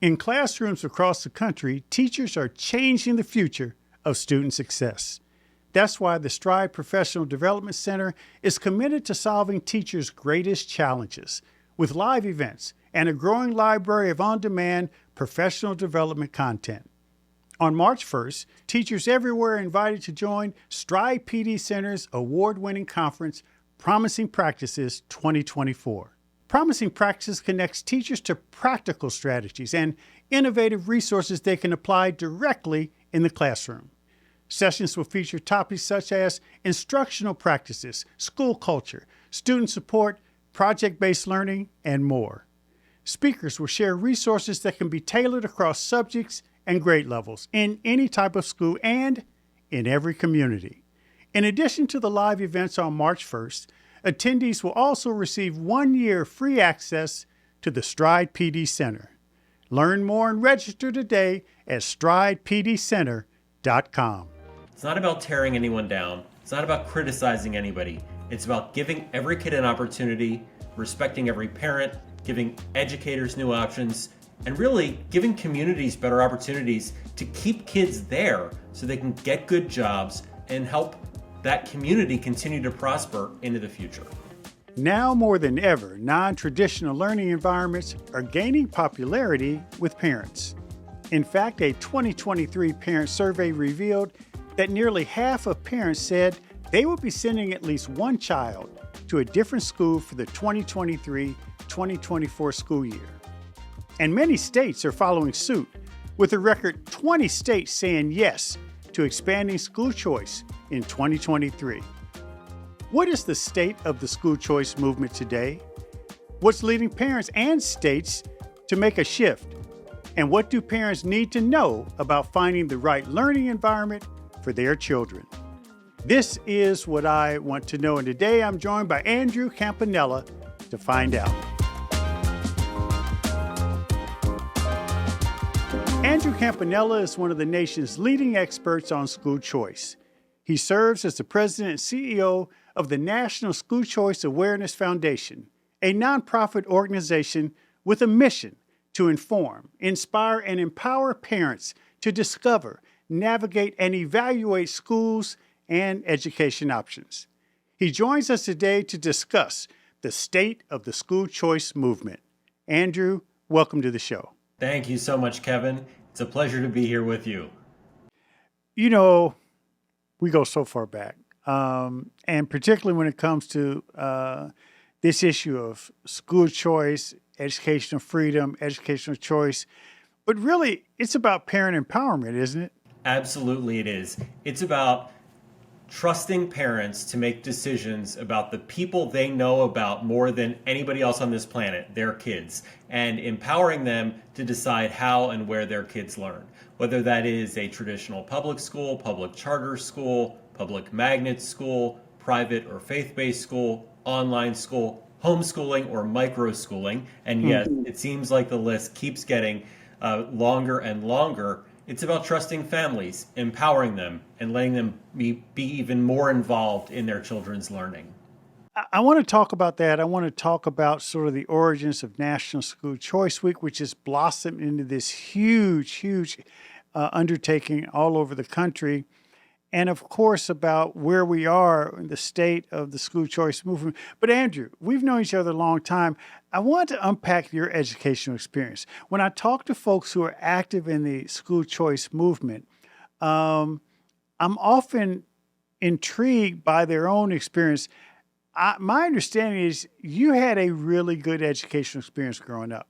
In classrooms across the country, teachers are changing the future of student success. That's why the Stride Professional Development Center is committed to solving teachers' greatest challenges with live events and a growing library of on-demand professional development content. On March 1st, teachers everywhere are invited to join Stride PD Center's award-winning conference, Promising Practices 2024. Promising Practices connects teachers to practical strategies and innovative resources they can apply directly in the classroom. Sessions will feature topics such as instructional practices, school culture, student support, project-based learning, and more. Speakers will share resources that can be tailored across subjects and grade levels in any type of school and in every community. In addition to the live events on March 1st, attendees will also receive 1 year free access to the Stride PD Center. Learn more and register today at stridepdcenter.com. It's not about tearing anyone down. It's not about criticizing anybody. It's about giving every kid an opportunity, respecting every parent, giving educators new options, and really giving communities better opportunities to keep kids there so they can get good jobs and help that community continue to prosper into the future. Now more than ever, non-traditional learning environments are gaining popularity with parents. In fact, a 2023 parent survey revealed that nearly half of parents said they would be sending at least one child to a different school for the 2023-2024 school year. And many states are following suit, with a record 20 states saying yes to expanding school choice in 2023. What is the state of the school choice movement today? What's leading parents and states to make a shift? And what do parents need to know about finding the right learning environment for their children? This is what I want to know, and today I'm joined by Andrew Campanella to find out. Andrew Campanella is one of the nation's leading experts on school choice. He serves as the president and CEO of the National School Choice Awareness Foundation, a nonprofit organization with a mission to inform, inspire, and empower parents to discover, navigate, and evaluate schools and education options. He joins us today to discuss the state of the school choice movement. Andrew, welcome to the show. Thank you so much, Kevin. It's a pleasure to be here with you. You know, we go so far back, and particularly when it comes to this issue of school choice, educational freedom, educational choice. But really, it's about parent empowerment, isn't it? Absolutely it is. It's about trusting parents to make decisions about the people they know about more than anybody else on this planet, their kids, and empowering them to decide how and where their kids learn. Whether that is a traditional public school, public charter school, public magnet school, private or faith-based school, online school, homeschooling, or micro-schooling. And yes, it seems like the list keeps getting longer and longer. It's about trusting families, empowering them, and letting them be even more involved in their children's learning. I want to talk about that. I want to talk about sort of the origins of National School Choice Week, which has blossomed into this huge undertaking all over the country. And of course, about where we are in the state of the school choice movement. But Andrew, we've known each other a long time. I want to unpack your educational experience. When I talk to folks who are active in the school choice movement, I'm often intrigued by their own experience. My understanding is you had a really good educational experience growing up.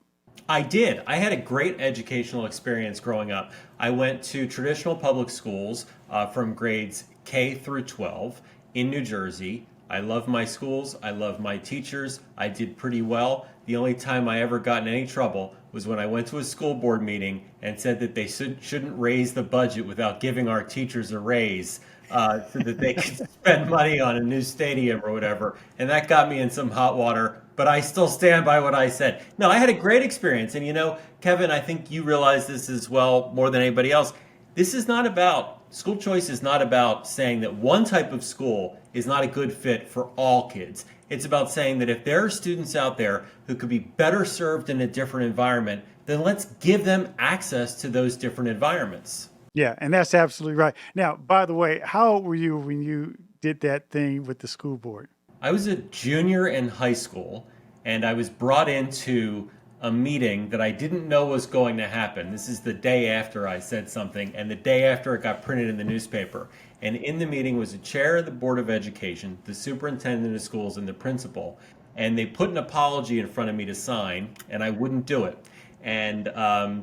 I did. I had a great educational experience growing up. I went to traditional public schools from grades K through 12 in New Jersey. I love my schools. I love my teachers. I did pretty well. The only time I ever got in any trouble was when I went to a school board meeting and said that they shouldn't raise the budget without giving our teachers a raise so that they could spend money on a new stadium or whatever. And that got me in some hot water, but I still stand by what I said. No, I had a great experience. And you know, Kevin, I think you realize this as well more than anybody else. This is not about, school choice is not about saying that one type of school is not a good fit for all kids. It's about saying that if there are students out there who could be better served in a different environment, then let's give them access to those different environments. Yeah, and that's absolutely right. Now, by the way, how old were you when you did that thing with the school board? I was a junior in high school, and I was brought into a meeting that I didn't know was going to happen. This is the day after I said something, and the day after it got printed in the newspaper. And in the meeting was the chair of the Board of Education, the superintendent of schools, and the principal. And they put an apology in front of me to sign, and I wouldn't do it. And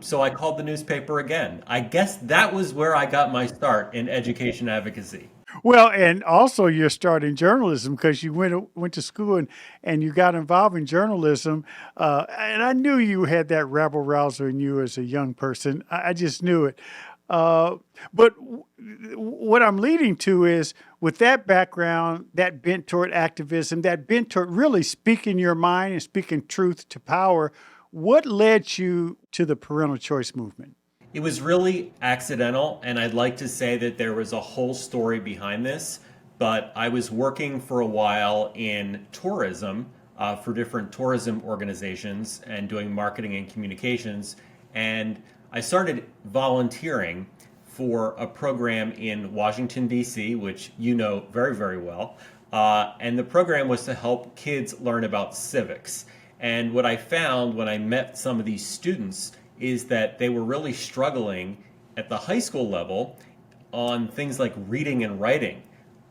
so I called the newspaper again. I guess that was where I got my start in education advocacy. Well, and also you're starting journalism because you went to school and you got involved in journalism. And I knew you had that rabble rouser in you as a young person. I just knew it. What I'm leading to is with that background, that bent toward activism, that bent toward really speaking your mind and speaking truth to power, what led you to the parental choice movement? It was really accidental, and I'd like to say that there was a whole story behind this, but I was working for a while in tourism for different tourism organizations and doing marketing and communications, and I started volunteering for a program in Washington, D.C., which you know very, very well, and the program was to help kids learn about civics. And what I found when I met some of these students is that they were really struggling at the high school level on things like reading and writing,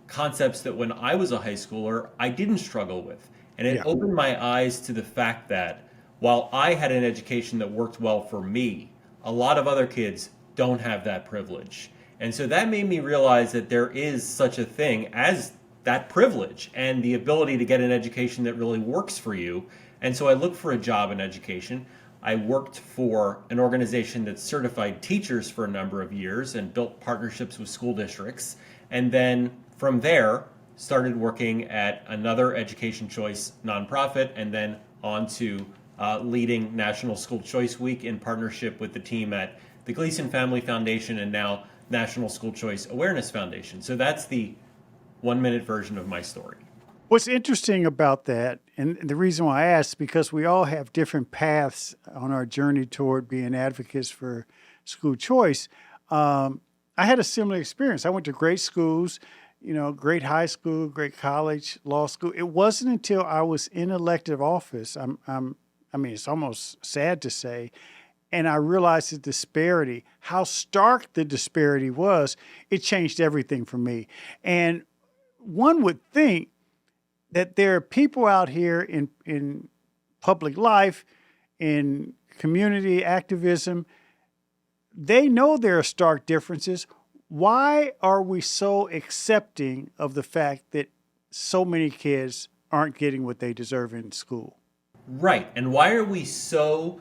concepts that when I was a high schooler, I didn't struggle with. And it opened my eyes to the fact that while I had an education that worked well for me, a lot of other kids don't have that privilege. And so that made me realize that there is such a thing as that privilege and the ability to get an education that really works for you. And so I looked for a job in education. I worked for an organization that certified teachers for a number of years and built partnerships with school districts. And then from there, started working at another education choice nonprofit, and then on to leading National School Choice Week in partnership with the team at the Gleason Family Foundation and now National School Choice Awareness Foundation. So that's the 1-minute version of my story. What's interesting about that, and the reason why I asked, because we all have different paths on our journey toward being advocates for school choice. I had a similar experience. I went to great schools, great high school, great college, law school. It wasn't until I was in elective office, it's almost sad to say, and I realized the disparity, how stark the disparity was. It changed everything for me. And one would think that there are people out here in public life, in community activism, they know there are stark differences. Why are we so accepting of the fact that so many kids aren't getting what they deserve in school? Right. And why are we so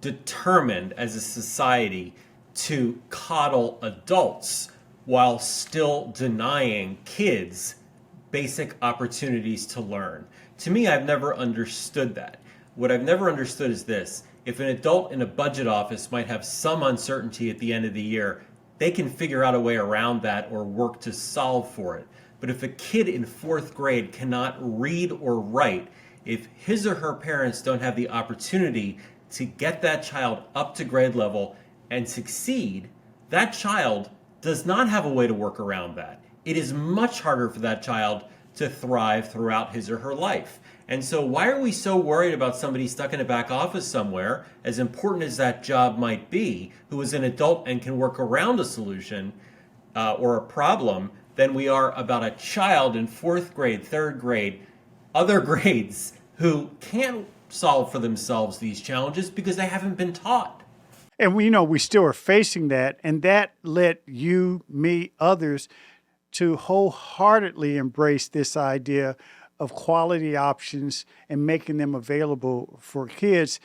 determined as a society to coddle adults while still denying kids basic opportunities to learn? To me, I've never understood that. What I've never understood is this. If an adult in a budget office might have some uncertainty at the end of the year, they can figure out a way around that or work to solve for it. But if a kid in 4th grade cannot read or write, if his or her parents don't have the opportunity to get that child up to grade level and succeed, that child does not have a way to work around that. It is much harder for that child to thrive throughout his or her life. And so why are we so worried about somebody stuck in a back office somewhere, as important as that job might be, who is an adult and can work around a solution or a problem, than we are about a child in 4th grade, 3rd grade, other grades who can't solve for themselves these challenges because they haven't been taught. And we still are facing that. And that led you, me, others to wholeheartedly embrace this idea of quality options and making them available for kids.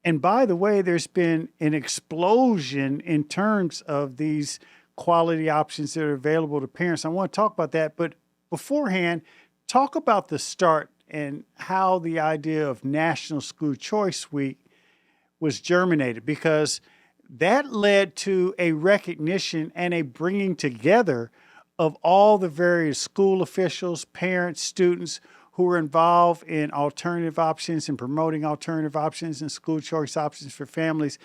And by the way, there's been an explosion in terms of these quality options that are available to parents. I want to talk about that. But beforehand, talk about the start and how the idea of National School Choice Week was germinated, because that led to a recognition and a bringing together of all the various school officials, parents, students who are involved in alternative options and promoting alternative options and school choice options for families.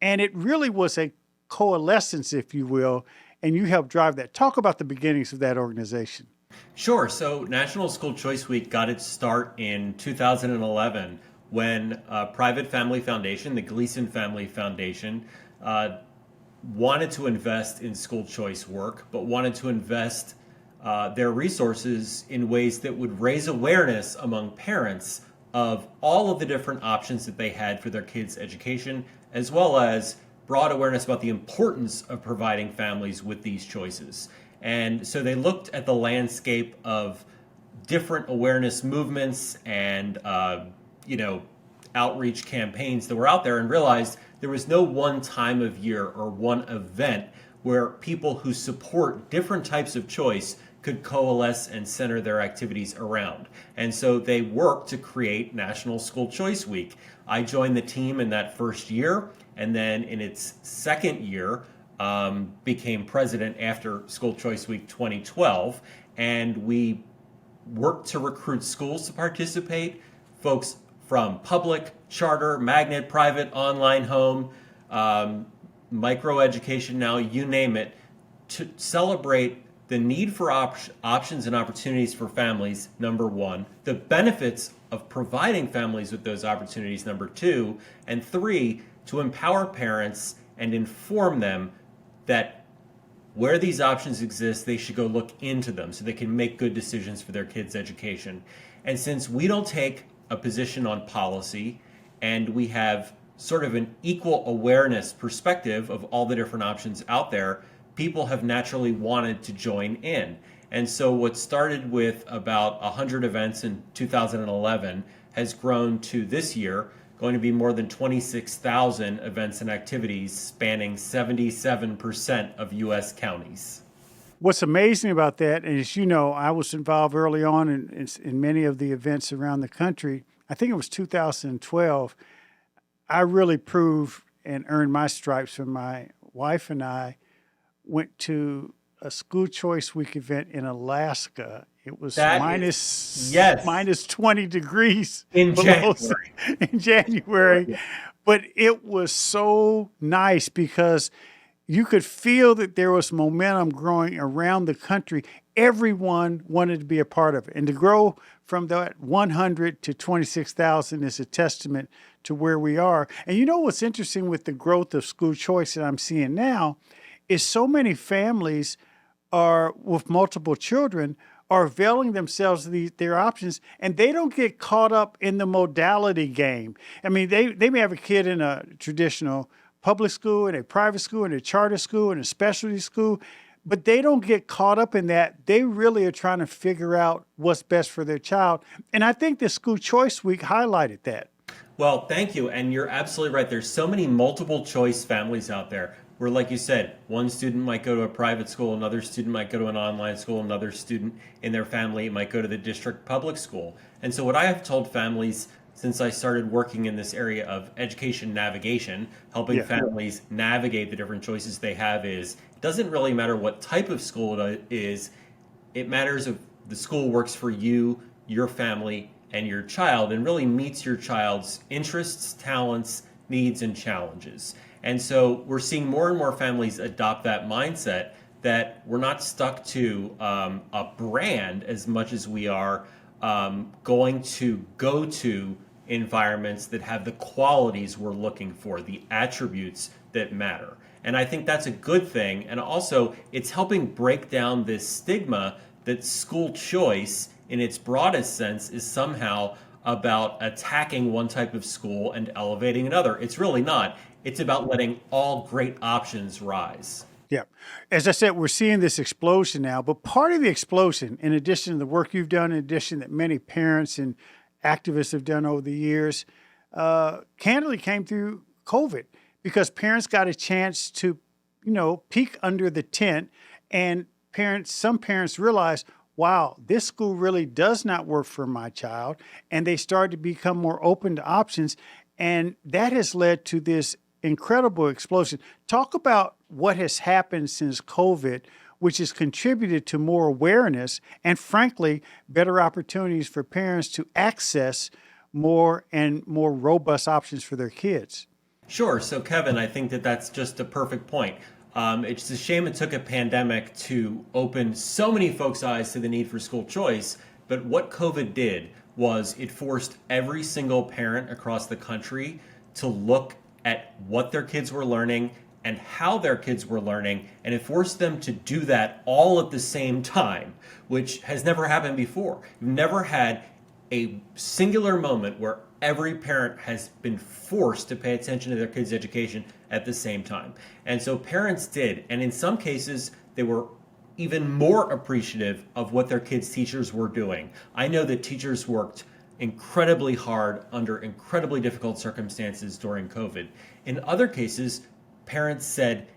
And it really was a coalescence, if you will, and you helped drive that. Talk about the beginnings of that organization. Sure. So National School Choice Week got its start in 2011 when a private family foundation, the Gleason Family Foundation, wanted to invest in school choice work, but wanted to invest their resources in ways that would raise awareness among parents of all of the different options that they had for their kids' education, as well as broad awareness about the importance of providing families with these choices. And so they looked at the landscape of different awareness movements and outreach campaigns that were out there and realized there was no one time of year or one event where people who support different types of choice could coalesce and center their activities around. And so they worked to create National School Choice Week. I joined the team in that first year, and then in its second year, became president after School Choice Week 2012. And we worked to recruit schools to participate, folks from public, charter, magnet, private, online, home, microeducation now, you name it, to celebrate the need for options and opportunities for families, number one, the benefits of providing families with those opportunities, number two, and three, to empower parents and inform them that where these options exist, they should go look into them so they can make good decisions for their kids' education. And since we don't take a position on policy and we have sort of an equal awareness perspective of all the different options out there, people have naturally wanted to join in. And so what started with about 100 events in 2011 has grown to this year going to be more than 26,000 events and activities spanning 77% of U.S. counties. What's amazing about that, and as you know, I was involved early on in many of the events around the country. I think it was 2012. I really proved and earned my stripes when my wife and I went to a School Choice Week event in Alaska. It was minus 20 degrees in January. Yeah. But it was so nice because you could feel that there was momentum growing around the country. Everyone wanted to be a part of it. And to grow from that 100 to 26,000 is a testament to where we are. And you know what's interesting with the growth of school choice that I'm seeing now is so many families are with multiple children are availing themselves of their options, and they don't get caught up in the modality game. I mean, they may have a kid in a traditional public school, in a private school, in a charter school, in a specialty school, but they don't get caught up in that. They really are trying to figure out what's best for their child. And I think the School Choice Week highlighted that. Well, thank you. And you're absolutely right. There's so many multiple choice families out there where, like you said, one student might go to a private school, another student might go to an online school, another student in their family might go to the district public school. And so what I have told families since I started working in this area of education navigation, helping families navigate the different choices they have is, it doesn't really matter what type of school it is. It matters if the school works for you, your family, and your child, and really meets your child's interests, talents, needs, and challenges. And so we're seeing more and more families adopt that mindset that we're not stuck to a brand as much as we are going to go to environments that have the qualities we're looking for, the attributes that matter. And I think that's a good thing. And also, it's helping break down this stigma that school choice, in its broadest sense, is somehow about attacking one type of school and elevating another. It's really not. It's about letting all great options rise. Yeah. As I said, we're seeing this explosion now, but part of the explosion, in addition to the work you've done, in addition that many parents and activists have done over the years, candidly came through COVID because parents got a chance to, peek under the tent, and some parents realized, wow, this school really does not work for my child, and they started to become more open to options, and that has led to this incredible explosion. Talk about what has happened since COVID which has contributed to more awareness and, frankly, better opportunities for parents to access more and more robust options for their kids. Sure. So, Kevin, I think that that's just a perfect point. It's a shame it took a pandemic to open so many folks' eyes to the need for school choice. But what COVID did was it forced every single parent across the country to look at what their kids were learning and how their kids were learning, and it forced them to do that all at the same time, which has never happened before. You've never had a singular moment where every parent has been forced to pay attention to their kids' education at the same time. And so parents did, and in some cases, they were even more appreciative of what their kids' teachers were doing. I know that teachers worked incredibly hard under incredibly difficult circumstances during COVID. In other cases, parents said,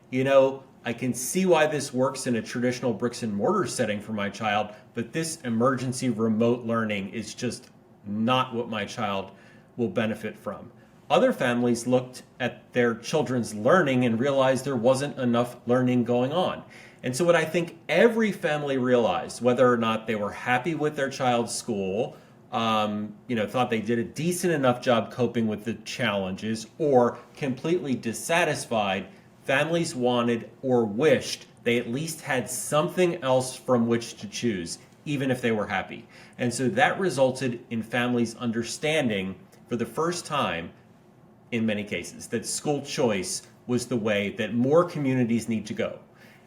I can see why this works in a traditional bricks and mortar setting for my child, but this emergency remote learning is just not what my child will benefit from. Other families looked at their children's learning and realized there wasn't enough learning going on. And so what I think every family realized, whether or not they were happy with their child's school, thought they did a decent enough job coping with the challenges, or completely dissatisfied, families wanted or wished they at least had something else from which to choose, even if they were happy. And so that resulted in families understanding for the first time, in many cases, that school choice was the way that more communities need to go.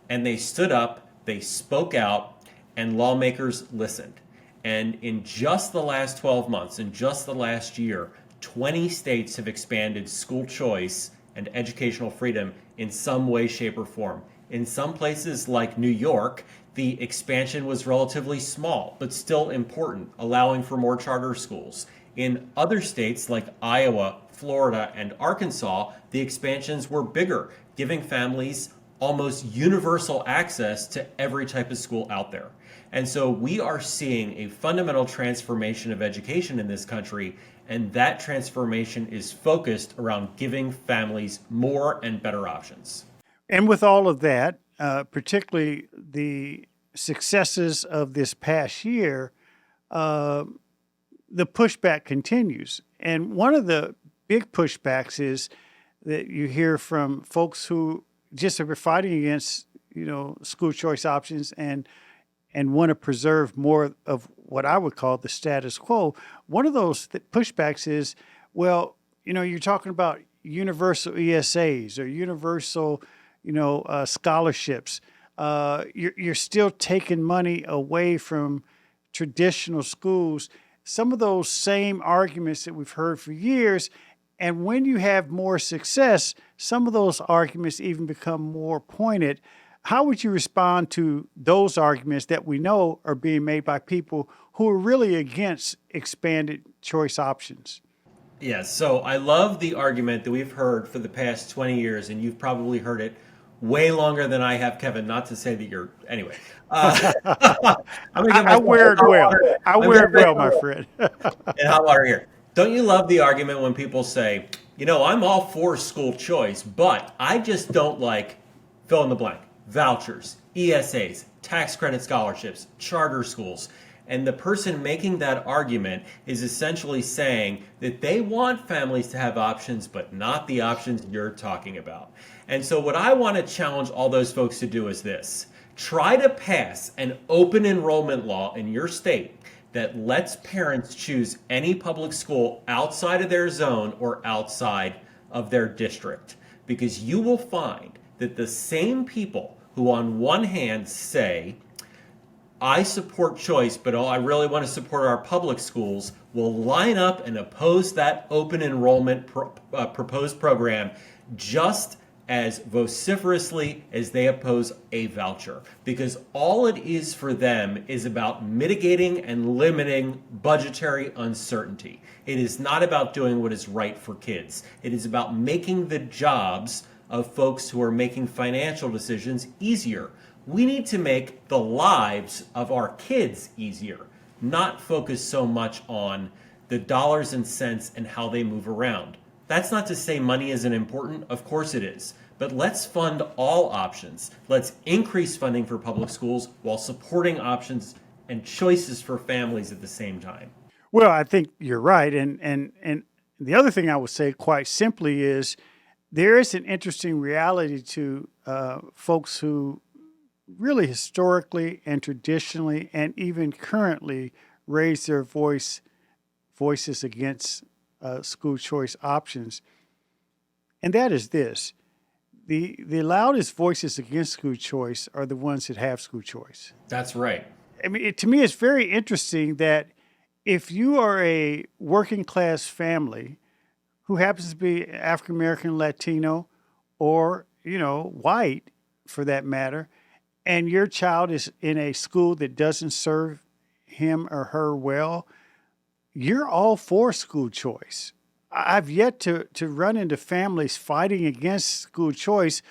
And they stood up, they spoke out, and lawmakers listened. And in just the last 12 months, in just the last year, 20 states have expanded school choice and educational freedom in some way, shape, or form. In some places like New York, the expansion was relatively small, but still important, allowing for more charter schools. In other states like Iowa, Florida, and Arkansas, the expansions were bigger, giving families almost universal access to every type of school out there. And so we are seeing a fundamental transformation of education in this country, and that transformation is focused around giving families more and better options. And with all of that, particularly the successes of this past year, the pushback continues. And one of the big pushbacks is that you hear from folks who just are fighting against, school choice options and want to preserve more of what I would call the status quo. One of those pushbacks is, well, you're talking about universal ESAs or universal, scholarships. You're still taking money away from traditional schools. Some of those same arguments that we've heard for years. And when you have more success, some of those arguments even become more pointed. How would you respond to those arguments that we know are being made by people who are really against expanded choice options? Yes, so I love the argument that we've heard for the past 20 years, and you've probably heard it way longer than I have, Kevin, not to say that you're... Anyway. I'm gonna get I wear it well. I wear it well, my friend. And hot water here. Don't you love the argument when people say, I'm all for school choice, but I just don't like fill in the blank, vouchers, ESAs, tax credit scholarships, charter schools. And the person making that argument is essentially saying that they want families to have options, but not the options you're talking about. And so what I want to challenge all those folks to do is this. Try to pass an open enrollment law in your state that lets parents choose any public school outside of their zone or outside of their district. Because you will find that the same people who on one hand say, I support choice, but I really want to support our public schools, will line up and oppose that open enrollment proposed program just as vociferously as they oppose a voucher. Because all it is for them is about mitigating and limiting budgetary uncertainty. It is not about doing what is right for kids. It is about making the jobs of folks who are making financial decisions easier. We need to make the lives of our kids easier, not focus so much on the dollars and cents and how they move around. That's not to say money isn't important. Of course it is. but let's fund all options. Let's increase funding for public schools while supporting options and choices for families at the same time. Well, I think you're right. And the other thing I would say quite simply is there is an interesting reality to folks who really historically and traditionally and even currently raise their voices against school choice options. And that is this. The loudest voices against school choice are the ones that have school choice. That's right. I mean, to me, it's very interesting that if you are a working class family who happens to be African American, Latino, or, white for that matter, and your child is in a school that doesn't serve him or her well, you're all for school choice. I've yet to run into families fighting against school choice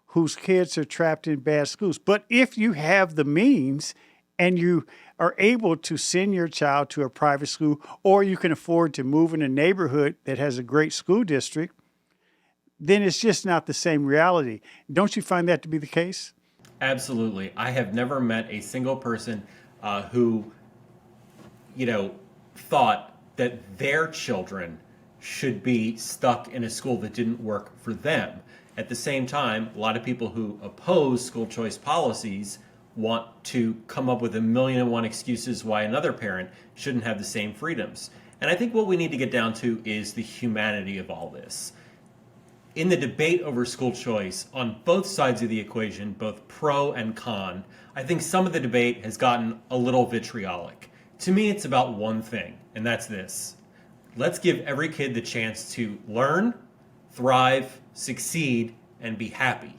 whose kids are trapped in bad schools. But if you have the means and you are able to send your child to a private school, or you can afford to move in a neighborhood that has a great school district, then it's just not the same reality. Don't you find that to be the case? Absolutely. I have never met a single person who, thought that their children should be stuck in a school that didn't work for them. At the same time, a lot of people who oppose school choice policies want to come up with 1,000,001 excuses why another parent shouldn't have the same freedoms. And I think what we need to get down to is the humanity of all this. In the debate over school choice, on both sides of the equation, both pro and con, I think some of the debate has gotten a little vitriolic. To me, it's about one thing, and that's this. Let's give every kid the chance to learn, thrive, succeed, and be happy.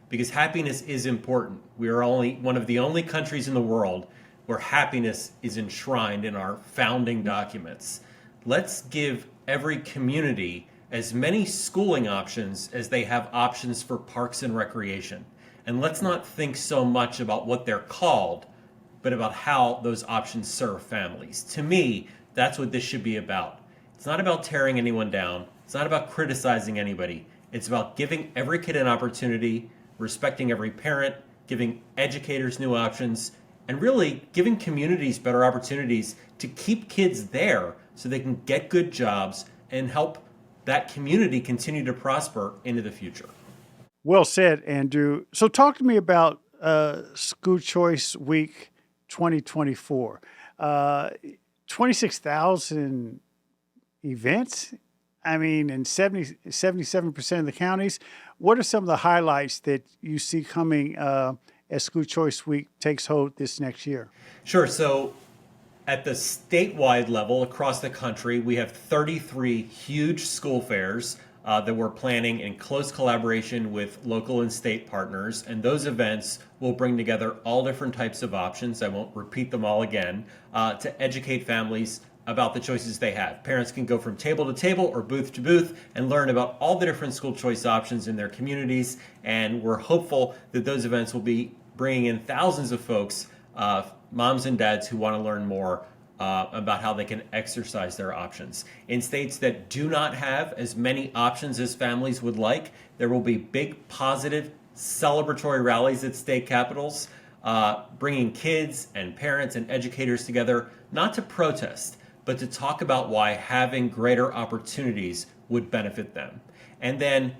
Because happiness is important. We are only one of the only countries in the world where happiness is enshrined in our founding documents. Let's give every community as many schooling options as they have options for parks and recreation. And let's not think so much about what they're called, but about how those options serve families. To me, that's what this should be about. It's not about tearing anyone down. It's not about criticizing anybody. It's about giving every kid an opportunity, respecting every parent, giving educators new options, and really giving communities better opportunities to keep kids there so they can get good jobs and help that community continue to prosper into the future. Well said, Andrew. So talk to me about School Choice Week 2024. 26,000 events. I mean, in 77% of the counties. What are some of the highlights that you see coming as School Choice Week takes hold this next year? Sure. So at the statewide level across the country, we have 33 huge school fairs that we're planning in close collaboration with local and state partners. And those events will bring together all different types of options. I won't repeat them all again, to educate families about the choices they have. Parents can go from table to table or booth to booth and learn about all the different school choice options in their communities. And we're hopeful that those events will be bringing in thousands of folks, moms and dads who want to learn more about how they can exercise their options. In states that do not have as many options as families would like, there will be big, positive, celebratory rallies at state capitals, bringing kids and parents and educators together, not to protest, but to talk about why having greater opportunities would benefit them. And then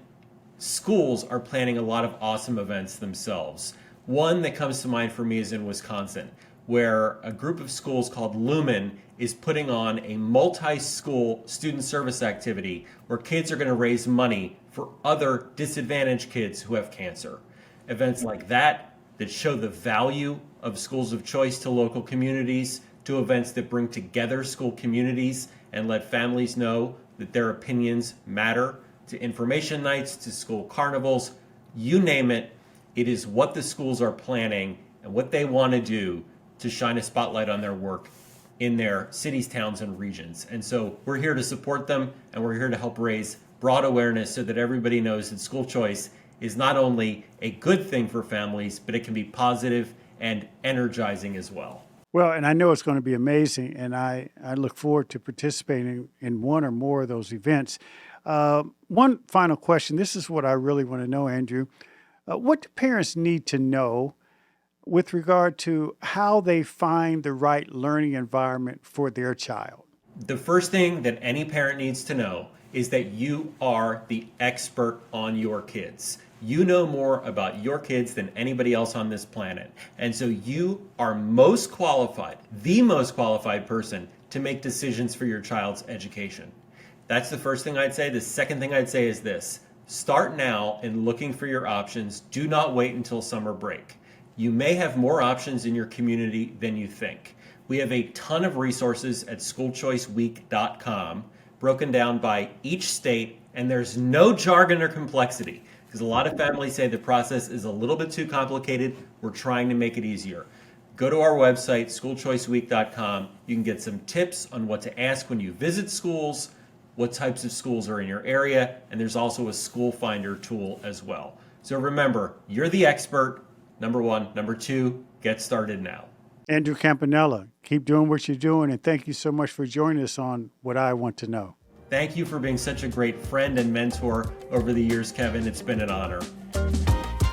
schools are planning a lot of awesome events themselves. One that comes to mind for me is in Wisconsin, where a group of schools called Lumen is putting on a multi-school student service activity where kids are going to raise money for other disadvantaged kids who have cancer. Events like that show the value of schools of choice to local communities, to events that bring together school communities and let families know that their opinions matter, to information nights, to school carnivals, you name it. It is what the schools are planning and what they want to do to shine a spotlight on their work in their cities, towns, and regions. And so we're here to support them, and we're here to help raise broad awareness so that everybody knows that school choice is not only a good thing for families, but it can be positive and energizing as well. Well, and I know it's going to be amazing, and I look forward to participating in one or more of those events. One final question. This is what I really want to know, Andrew. What do parents need to know with regard to how they find the right learning environment for their child? The first thing that any parent needs to know is that you are the expert on your kids. You know more about your kids than anybody else on this planet. And so you are most qualified, the most qualified person to make decisions for your child's education. That's the first thing I'd say. The second thing I'd say is this: start now in looking for your options. Do not wait until summer break. You may have more options in your community than you think. We have a ton of resources at schoolchoiceweek.com broken down by each state, and there's no jargon or complexity because a lot of families say the process is a little bit too complicated. We're trying to make it easier. Go to our website, schoolchoiceweek.com. You can get some tips on what to ask when you visit schools, what types of schools are in your area, and there's also a school finder tool as well. So remember, you're the expert, number one. Number two, get started now. Andrew Campanella, keep doing what you're doing, and thank you so much for joining us on What I Want to Know. Thank you for being such a great friend and mentor over the years, Kevin. It's been an honor.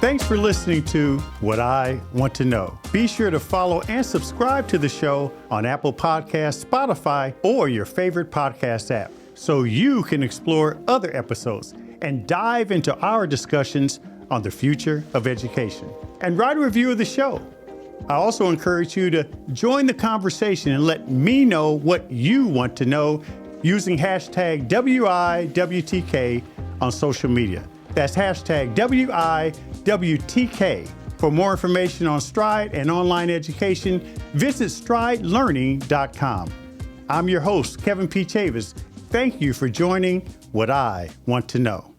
Thanks for listening to What I Want to Know. Be sure to follow and subscribe to the show on Apple Podcasts, Spotify, or your favorite podcast app so you can explore other episodes and dive into our discussions on the future of education. And write a review of the show. I also encourage you to join the conversation and let me know what you want to know using hashtag WIWTK on social media. That's hashtag WIWTK. For more information on Stride and online education, visit stridelearning.com. I'm your host, Kevin P. Chavous. Thank you for joining What I Want to Know.